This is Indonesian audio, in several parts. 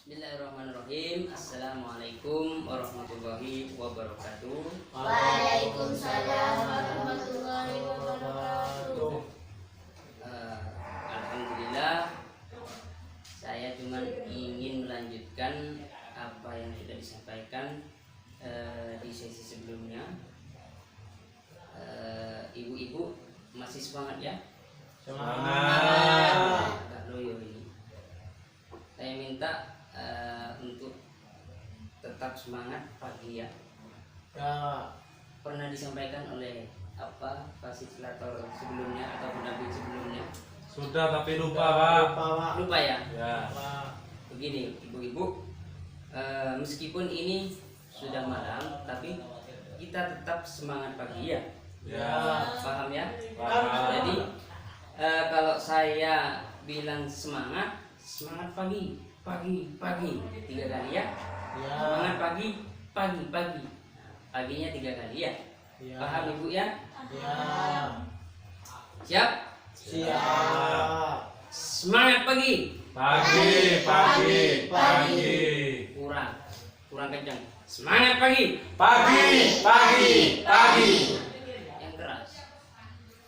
Bismillahirrahmanirrahim. Assalamualaikum warahmatullahi wabarakatuh. Waalaikumsalam warahmatullahi wabarakatuh. Alhamdulillah, saya cuma ingin melanjutkan apa yang sudah disampaikan di sesi sebelumnya. Ibu-ibu masih semangat ya? Semangat. Agak loyo ini. Saya minta untuk tetap semangat pagi ya. Ya. Pernah disampaikan oleh fasilitator sebelumnya atau pendamping sebelumnya? Sudah tapi lupa Pak. Lupa ya? Ya. Begini ibu-ibu, meskipun ini sudah malam tapi kita tetap semangat pagi ya. Ya. Paham ya? Paham. Jadi kalau saya bilang semangat pagi 3 kali ya. Semangat pagi. Paginya 3 kali ya. Paham ibu ya? Ya. Siap? Siap. Semangat pagi. Pagi. Kurang kencang. Semangat pagi. Pagi. Yang keras.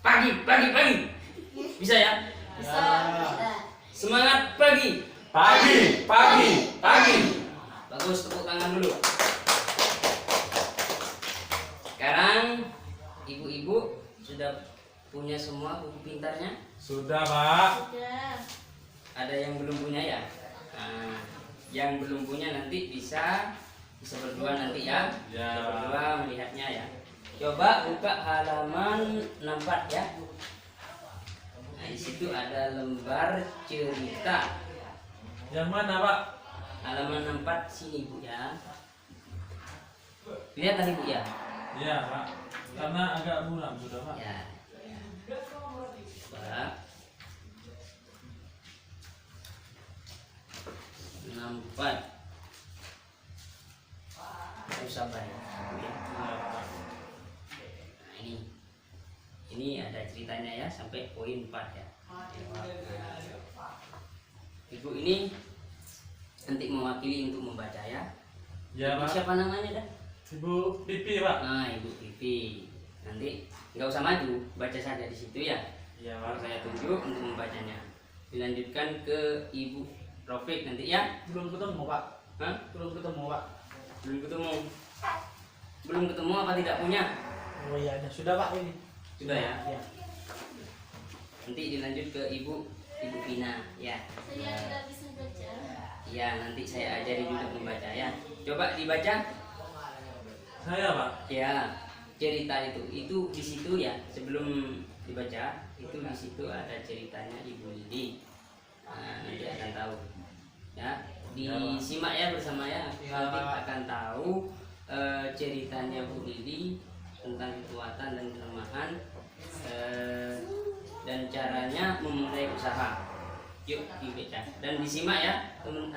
Pagi. Bisa ya? Bisa. Semangat pagi. Pagi. Bagus, tepuk tangan dulu. Sekarang ibu-ibu sudah punya semua buku pintarnya? Sudah Pak. Sudah. Ada yang belum punya ya? Nah, yang belum punya nanti bisa berdua nanti ya. Ya. Bisa berdua melihatnya ya. Coba buka halaman 64 ya. Nah, di situ ada lembar cerita. Yang mana Pak? Halaman 64 sini Bu ya. Lihat tadi Bu ya. Iya Pak. Karena agak buram sudah Pak. Ya. Coba. 64. Harus sabar ya. Bu ya. Iya, Pak. Nah, ini ada ceritanya ya sampai poin 4 ya. Ibu ini nanti mewakili untuk membaca ya. Iya Pak. Siapa namanya dah? Ibu Pipi Pak. Nah, Ibu Pipi. Nanti nggak usah maju, baca saja di situ ya. Iya Baru Pak. saya tunjuk untuk membacanya. Dilanjutkan ke Ibu Rofik nanti ya. Belum ketemu, Pak. Hah? Belum ketemu, Pak. Belum ketemu. Belum ketemu apa tidak punya? Oh iya, sudah Pak ini. Sudah ya. Ya. Nanti dilanjut ke Ibu Pina ya. Saya tidak bisa baca. Ya, nanti saya ajari juga membaca ya. Coba dibaca. Saya Pak. Ya, cerita itu di situ ya. Sebelum dibaca, itu di situ ada ceritanya Ibu Lili. Nah, nanti akan tahu. Ya, disimak ya bersama ya. Nanti akan tahu ceritanya Bu Lili tentang kekuatan dan kelemahan dan caranya memulai usaha. Yuk dibaca dan disimak ya, teman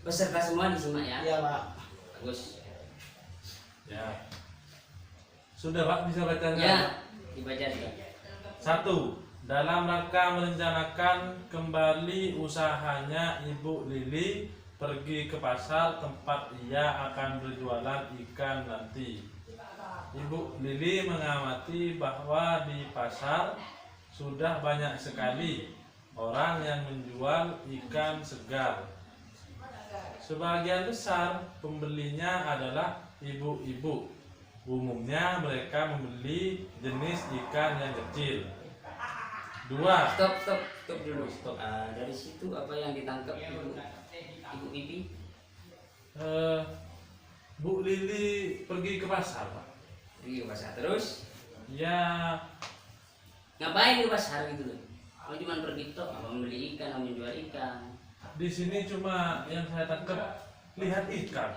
peserta semua disimak ya. Iya, Pak. Bagus. Ya. Sudah Pak, bisa baca nggak? Ya, dibaca juga. 1. Dalam rangka merencanakan kembali usahanya, Ibu Lili pergi ke pasar tempat ia akan berjualan ikan nanti. Ibu Lili mengamati bahwa di pasar sudah banyak sekali orang yang menjual ikan segar. Sebagian besar pembelinya adalah ibu-ibu. Umumnya mereka membeli jenis ikan yang kecil. 2. Stop dulu. Dari situ apa yang ditangkap Ibu Pipi? Bu Lili pergi ke pasar, Pak. Pergi ke pasar terus? Ya, Ngapain ke pasar gitu loh? Kalau cuma pergi tok, apa membeli ikan, apa menjual ikan? di sini cuma yang saya tangkap lihat ikan.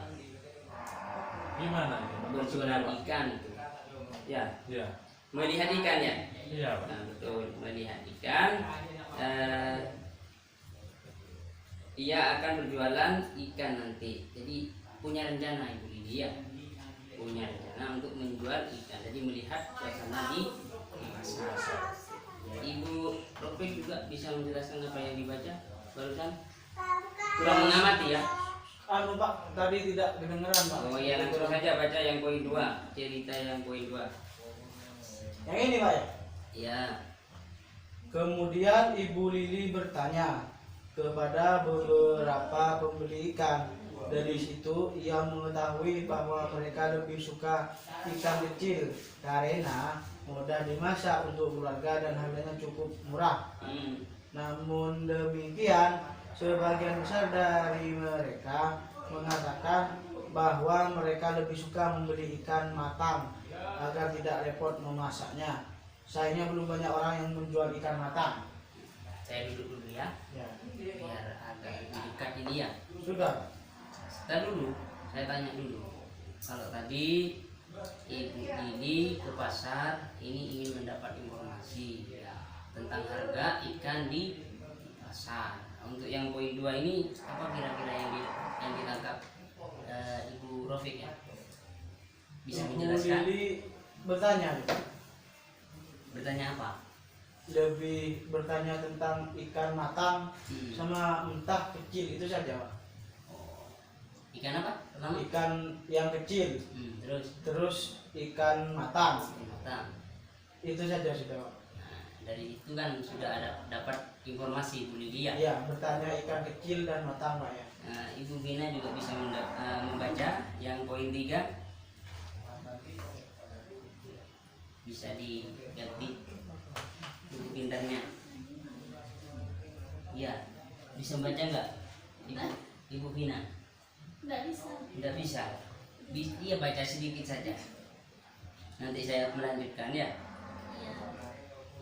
Gimana itu? Berjualan ikan itu. Ya, Ya, melihat ikan ya. iya Pak. Nah, betul, melihat ikan. Ia akan berjualan ikan nanti. Jadi punya rencana Ibu Lili ya. Punya rencana untuk menjual ikan. Jadi melihat suasana di pasar. Ibu Rofik juga bisa menjelaskan apa yang dibaca barusan. kurang mengamati ya. Anu Pak, tadi tidak kedengeran Pak. Oh iya, langsung saja baca yang poin 2, cerita yang poin 2. Yang ini Pak ya. Ya. Kemudian Ibu Lili bertanya kepada beberapa pembeli ikan. Dari situ ia mengetahui bahwa mereka lebih suka ikan kecil karena mudah dimasak untuk keluarga dan harganya cukup murah. Namun demikian, sebagian besar dari mereka mengatakan bahwa mereka lebih suka membeli ikan matang agar tidak repot memasaknya. Sayangnya belum banyak orang yang menjual ikan matang. Saya duduk dulu ya, Ya, biar agak lebih dekat ini ya. sudah. Sebentar dulu, saya tanya dulu. Kalau tadi Ibu ini ke pasar, ini ingin mendapat informasi ya, tentang harga ikan di pasar. Untuk yang poin 2 ini apa kira-kira yang ditangkap Ibu Rofik ya? Bisa Ibu menjelaskan? Lili bertanya, Bertanya apa? lebih bertanya tentang ikan matang sama mentah kecil itu saja Pak. Oh, ikan apa? Pertama? Ikan yang kecil, terus ikan matang, Matang. itu saja sudah Pak. Nah, dari itu kan sudah ada dapat informasi Bu Lydia. Iya, bertanya ikan kecil dan matang Pak ya. Nah, Ibu Vina juga bisa membaca yang poin 3. Bisa diganti buku pintarnya. Iya, bisa membaca nggak Ibu Vina? Nggak bisa. Tidak bisa. Iya, baca sedikit saja. Nanti saya melanjutkan ya. Ya.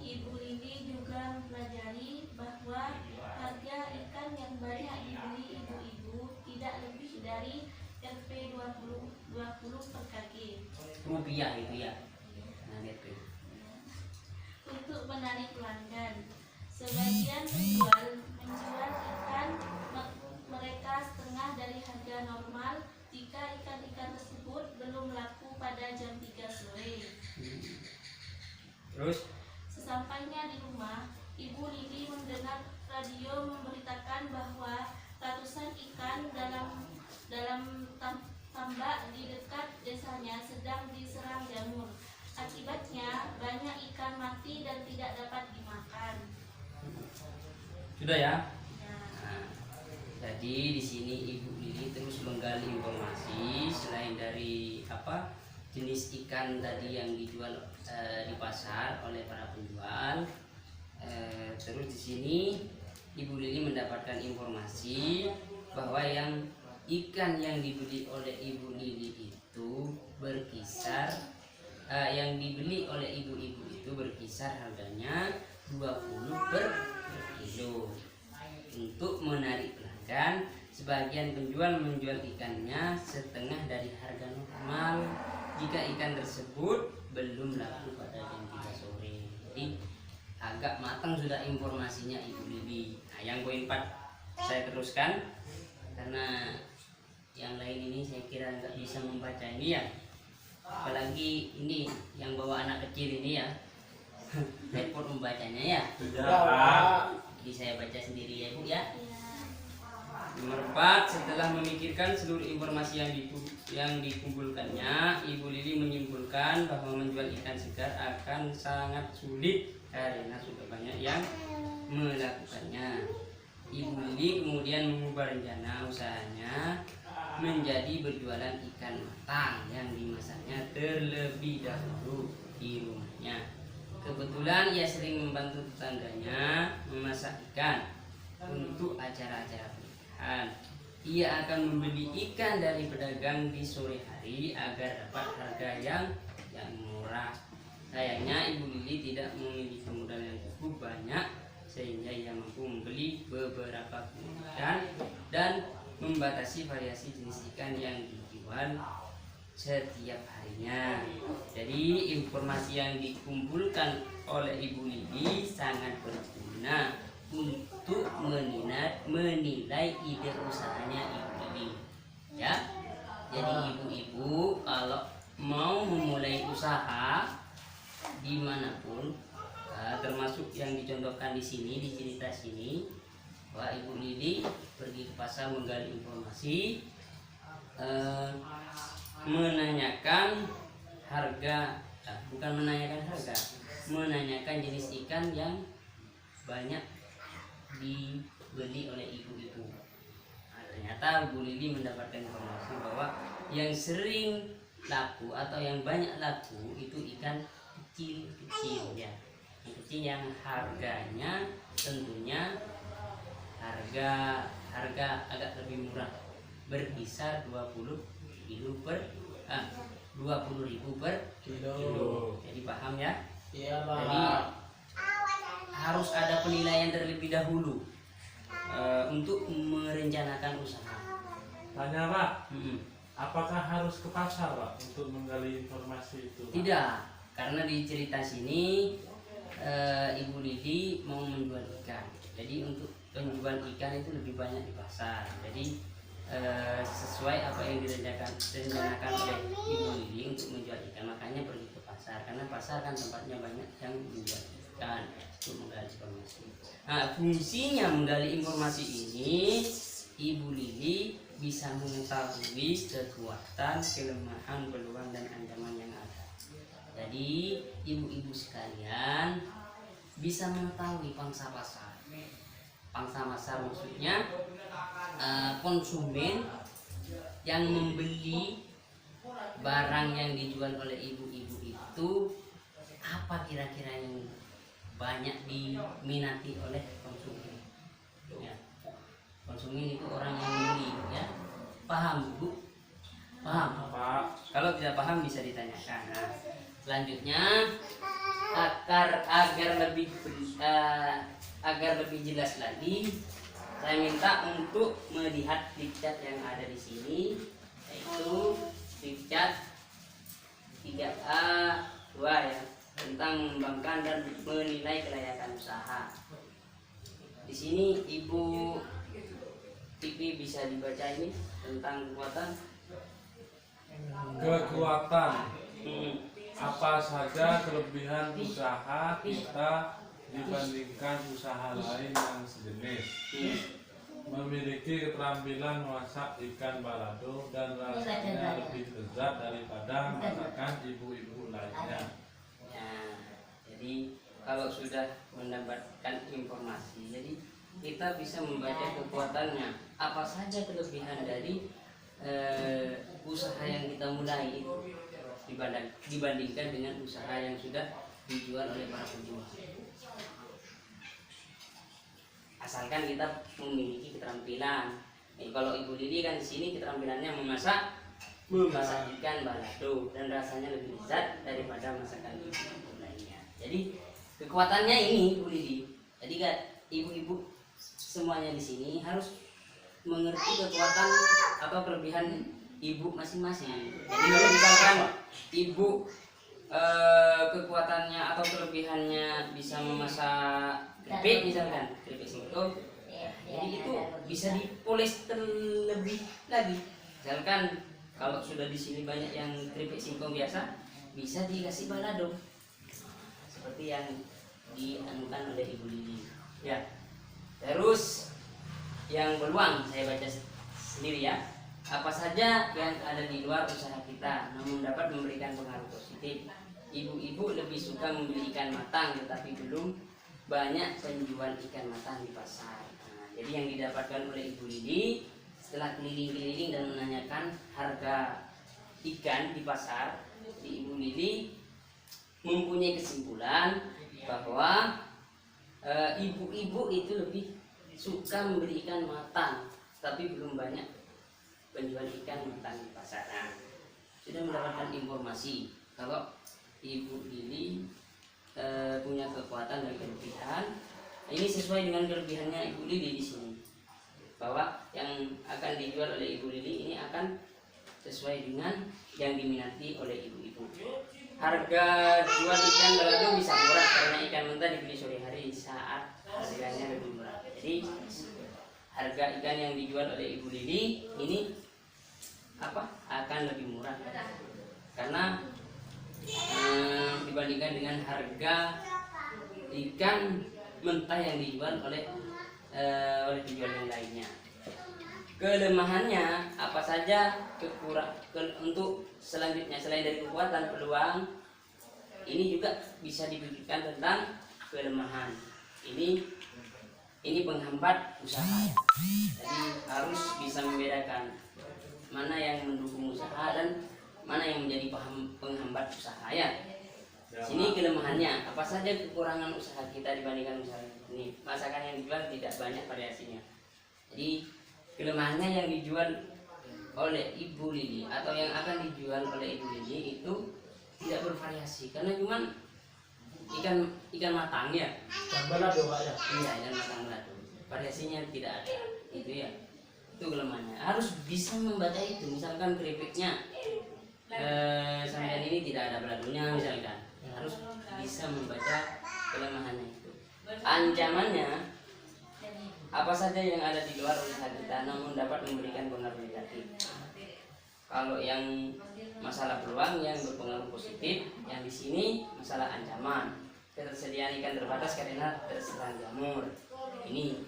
Ibu Lili juga mempelajari bahwa harga ikan yang banyak dibeli ibu-ibu tidak lebih dari Rp 20 per kg. Rupiah itu ya. Nah, lihat tuh. Untuk menarik pelanggan, sebagian penjual menjual ikan mereka setengah dari harga normal jika ikan-ikan tersebut belum laku pada jam 3 sore. Terus Sesampainya di rumah, Ibu Lili mendengar radio memberitakan bahwa ratusan ikan dalam tambak di dekat desanya sedang diserang jamur. Akibatnya banyak ikan mati dan tidak dapat dimakan. sudah ya. Ya. Nah, jadi di sini Ibu Lili terus menggali informasi selain dari apa jenis ikan tadi yang dijual di pasar oleh para penjual. Terus di sini Ibu Lili mendapatkan informasi bahwa ikan yang dibeli oleh Ibu Lili itu berkisar yang dibeli oleh ibu-ibu itu berkisar harganya 20 per kilo. Untuk menarik pelanggan, sebagian penjual menjual ikannya setengah dari harga normal jika ikan tersebut belum laku pada jam 3 sore. Jadi agak matang sudah informasinya Ibu Lili. Nah, yang poin 4 saya teruskan karena yang lain ini saya kira nggak bisa membaca ini ya. Apalagi ini yang bawa anak kecil ini ya. Repot membacanya ya. Jadi saya baca sendiri ya Bu ya. Nomor 4, setelah memikirkan seluruh informasi yang dikumpulkannya, Ibu Lili menyimpulkan bahwa menjual ikan segar akan sangat sulit karena sudah banyak yang melakukannya. Ibu Lili kemudian mengubah rencana usahanya menjadi berjualan ikan matang yang dimasaknya terlebih dahulu di rumahnya. Kebetulan ia sering membantu tetangganya memasak ikan untuk acara-acara pernikahan. Ia akan membeli ikan dari pedagang di sore hari agar dapat harga yang murah. Sayangnya Ibu Lili tidak memiliki modal yang cukup banyak sehingga ia mampu membeli beberapa ikan dan membatasi variasi jenis ikan yang dijual setiap harinya. Jadi informasi yang dikumpulkan oleh Ibu Lili sangat berguna untuk menilai ide usahanya Ibu Lili. Ya, jadi ibu-ibu kalau mau memulai usaha dimanapun, termasuk yang dicontohkan di sini di cerita sini, bahwa Ibu Lili pergi ke pasar menggali informasi, menanyakan harga, bukan menanyakan harga, menanyakan jenis ikan yang banyak dibeli oleh ibu-ibu. Nah, ternyata Bu Lili mendapatkan informasi bahwa yang sering laku atau yang banyak laku itu ikan kecil-kecil ya. Yang kecil yang harganya tentunya harga agak lebih murah, berkisar 20.000 per kilo. Jadi paham ya? Iya, Jadi Pak. harus ada penilaian terlebih dahulu untuk merencanakan usaha. Tanya Pak, Mm-mm. apakah harus ke pasar Pak untuk menggali informasi itu? Pak? Tidak, karena di cerita sini Ibu Lili mau menjual ikan. Jadi untuk penjual ikan itu lebih banyak di pasar. Jadi sesuai apa yang direncanakan oleh Ibu Lili untuk menjual ikan, makanya pergi ke pasar. Karena pasar kan tempatnya banyak yang menjual ikan untuk menggali informasi. Nah, fungsinya menggali informasi ini, Ibu Lili bisa mengetahui kekuatan, kelemahan, peluang dan ancaman yang ada. Jadi ibu-ibu sekalian bisa mengetahui pangsa pasar. Pangsa pasar maksudnya konsumen yang membeli barang yang dijual oleh ibu-ibu itu apa kira-kira yang banyak diminati oleh konsumen ya. Konsumen itu orang yang membeli ya. Paham Bu? Paham? Pak, Kalau tidak paham bisa ditanyakan. Nah, selanjutnya agar lebih jelas lagi, saya minta untuk melihat diktat yang ada di sini, yaitu diktat 3A2 ya, tentang mengembangkan dan menilai kelayakan usaha. Di sini Ibu Pipi bisa dibaca ini tentang kekuatan. Apa saja kelebihan usaha kita dibandingkan usaha lain yang sejenis? Memiliki keterampilan memasak ikan balado dan rasanya lebih lezat daripada masakan ibu-ibu lainnya. Ya, jadi kalau sudah mendapatkan informasi, jadi kita bisa membaca kekuatannya. Apa saja kelebihan dari usaha yang kita mulai itu dibandingkan dengan usaha yang sudah dijual oleh para penjual. Asalkan kita memiliki keterampilan. Kalau Ibu Lili kan di sini keterampilannya memasak ikan balado dan rasanya lebih lezat daripada masakan ibu lainnya. Jadi kekuatannya ini Bu Lili. Jadi kan ibu-ibu semuanya di sini harus mengerti kekuatan atau kelebihan ibu masing-masing. Jadi kalau misalkan ibu kekuatannya atau kelebihannya bisa memasak keripik misalkan, keripik singkong, jadi itu bisa dipoles terlebih lagi. Misalkan kalau sudah di sini banyak yang keripik singkong biasa, bisa dikasih balado seperti yang dianukan oleh Ibu Lili ya. Terus yang peluang saya baca sendiri ya. Apa saja yang ada di luar usaha kita namun dapat memberikan pengaruh positif. Ibu-ibu lebih suka membeli ikan matang tetapi belum banyak penjual ikan matang di pasar. Nah, jadi yang didapatkan oleh Ibu Lili setelah keliling-keliling dan menanyakan harga ikan di pasar, Ibu Lili mempunyai kesimpulan bahwa ibu-ibu itu lebih suka membeli ikan matang tapi belum banyak penjual ikan matang di pasaran. Sudah mendapatkan informasi kalau Ibu Lili punya kekuatan dan kelebihan. Ini sesuai dengan kelebihannya Ibu Lili di sini, bahwa yang akan dijual oleh Ibu Lili ini akan sesuai dengan yang diminati oleh ibu-ibu. Harga jual ikan balado bisa murah karena ikan mentah dibeli sore hari saat harganya lebih murah. Jadi harga ikan yang dijual oleh Ibu Lili ini akan lebih murah karena dibandingkan dengan harga ikan mentah yang dijual oleh oleh penjual yang lainnya. Kelemahannya apa saja, untuk selanjutnya selain dari kekuatan, peluang, ini juga bisa dipikirkan tentang kelemahan. Ini penghambat usaha. Jadi harus bisa membedakan mana yang mendukung usaha dan mana yang menjadi penghambat usaha ya. Sini kelemahannya, apa saja kekurangan usaha kita dibandingkan usaha ini. Masakan yang dijual tidak banyak variasinya. Jadi kelemahannya yang dijual oleh Ibu Lili atau yang akan dijual oleh Ibu Lili itu tidak bervariasi karena cuman ikan matang ya. Ikan balado Pak ya. Iya, ikan matang balado. Variasinya tidak ada. Itu ya. Itu kelemahannya. Harus bisa membaca itu. Misalkan keripiknya sampai ini tidak ada baladonya misalkan. Harus bisa membaca kelemahannya itu. Ancamannya apa saja yang ada di luar usaha kita namun dapat memberikan pengaruh negatif. Kalau yang masalah peluang yang berpengaruh positif, yang di sini masalah ancaman. Ketersediaan ikan terbatas karena terserang jamur. Ini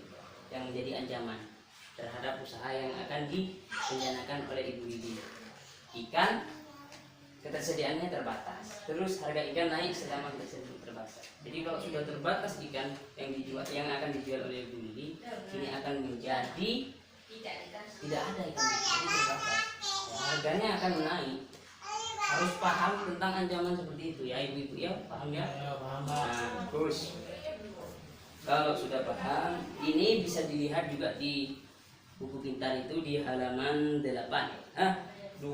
yang menjadi ancaman terhadap usaha yang akan direncanakan oleh Ibu Lili. Ikan ketersediaannya terbatas, terus harga ikan naik selama ketersediaan terbatas. Jadi kalau sudah terbatas ikan yang akan dijual oleh Ibu Lili, ini akan menjadi tidak ada ikan, jadi terbatas. Ya, harganya akan naik. Harus paham tentang ancaman seperti itu ya ibu-ibu ya, paham ya? Ya, paham Pak. Nah, terus kalau sudah paham, ini bisa dilihat juga di buku pintar itu di halaman 23.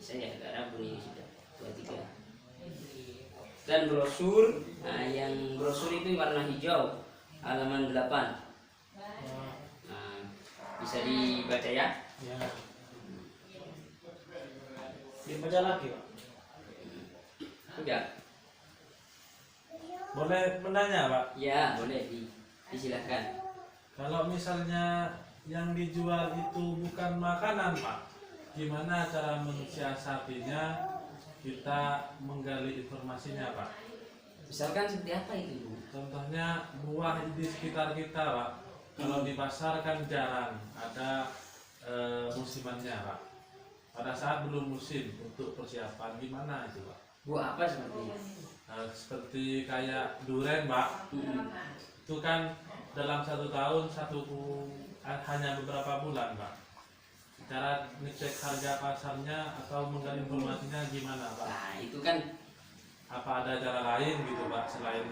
Saya agak ragu ini sudah 23. Dan brosur, nah yang brosur itu warna hijau, halaman 8. Nah, bisa dibaca ya. Ya. Dibaca lagi Pak. Udah. Boleh menanya Pak? Ya, boleh disilahkan. Kalau misalnya yang dijual itu bukan makanan Pak, gimana cara mensiasatinya kita menggali informasinya Pak? Misalkan seperti apa itu Bu? Contohnya buah di sekitar kita Pak, kalau di pasar kan jarang ada musimannya Pak. Pada saat belum musim untuk persiapan gimana itu Pak? Buah apa sepertinya? Seperti kayak duren Pak, itu kan dalam 1 tahun hanya beberapa bulan Pak. Cara ngecek harga pasarnya atau menggali informasinya gimana Pak? Nah, itu kan Apa ada cara lain gitu Pak selain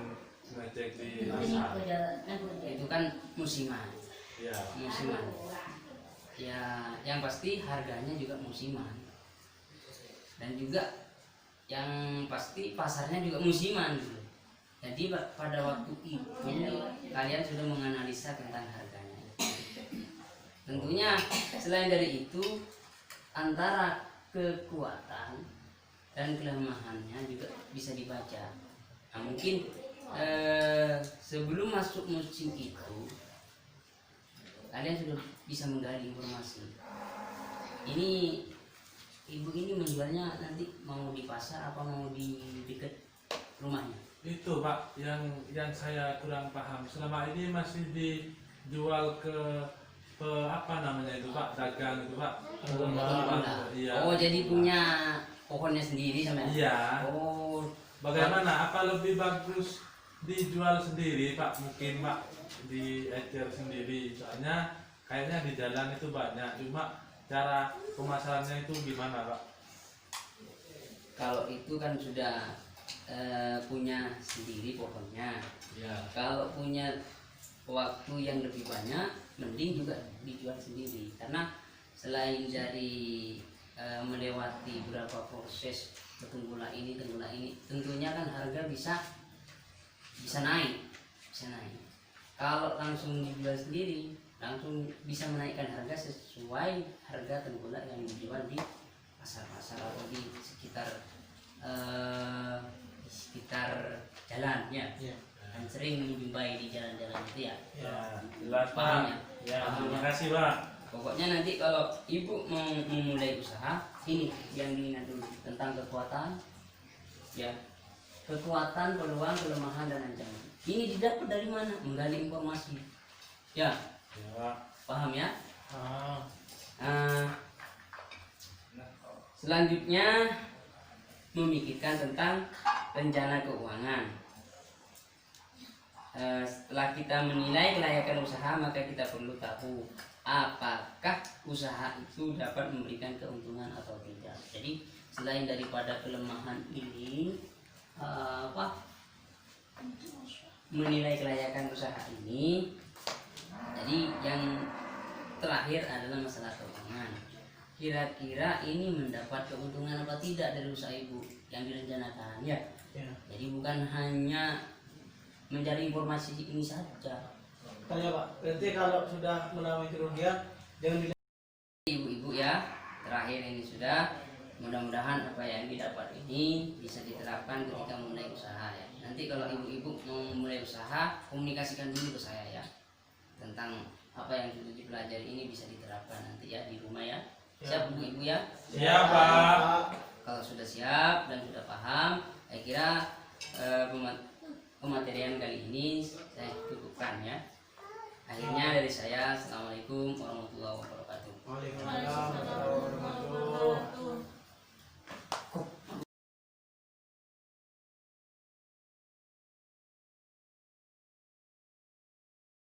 ngecek di pasar? itu kan musiman. Ya. Musiman. Ya, yang pasti harganya juga musiman. Dan juga yang pasti pasarnya juga musiman gitu. Jadi pada waktu itu kalian sudah menganalisa tentang harganya. Tentunya selain dari itu antara kekuatan dan kelemahannya juga bisa dibaca. Nah, mungkin sebelum masuk musim itu kalian sudah bisa menggali informasi. Ini ibu ini menjualnya nanti mau di pasar apa mau di dekat rumahnya? Itu Pak yang saya kurang paham. Selama ini masih dijual ke apa namanya itu Pak, dagang itu Pak. Iya. Oh, jadi punya pohonnya sendiri sama? Iya. Oh, Bagaimana? Apa lebih bagus dijual sendiri Pak? Mungkin Pak diecer sendiri. Soalnya kayaknya di jalan itu banyak. Cuma cara pemasarannya itu gimana Pak? kalau itu kan sudah punya sendiri pohonnya. Ya. Kalau punya waktu yang lebih banyak, mending juga dijual sendiri. Karena selain dari melewati beberapa proses tenggula ini, tentunya kan harga bisa naik. Kalau langsung dijual sendiri, langsung bisa menaikkan harga sesuai harga tenggula yang dijual di pasar-pasar atau di sekitar jalan ya. Dan sering menjumpai di jalan-jalan itu ya. Ya, jelas Paham Pak. ya? Ya, Paham terima ya? kasih Pak. Pokoknya nanti kalau ibu mau memulai usaha, ini yang diingat dulu tentang kekuatan, ya, kekuatan, peluang, kelemahan dan ancaman. Ini didapat dari mana? Menggali informasi. Ya, Ya. paham ya? Ah. Selanjutnya memikirkan tentang rencana keuangan. Setelah kita menilai kelayakan usaha, maka kita perlu tahu apakah usaha itu dapat memberikan keuntungan atau tidak. Jadi selain daripada kelemahan ini, menilai kelayakan usaha ini, jadi yang terakhir adalah masalah keuangan. Kira-kira ini mendapat keuntungan apa tidak dari usaha ibu yang direncanakan ya? Ya. Jadi bukan hanya mencari informasi ini saja. Tanya Pak, berarti kalau sudah mengalami kerugian jangan Ibu-ibu ya, terakhir ini sudah, mudah-mudahan apa yang didapat ini bisa diterapkan ketika memulai usaha ya. Nanti kalau ibu-ibu mau memulai usaha, komunikasikan dulu ke saya ya, tentang apa yang sudah dipelajari ini bisa diterapkan nanti ya di rumah ya. Siap ibu-ibu ya? Siap, Pak. Kalau sudah siap dan sudah paham, saya kira pematerian kali ini saya cukupkan ya. Akhirnya dari saya, Assalamualaikum warahmatullahi wabarakatuh. Waalaikumsalam.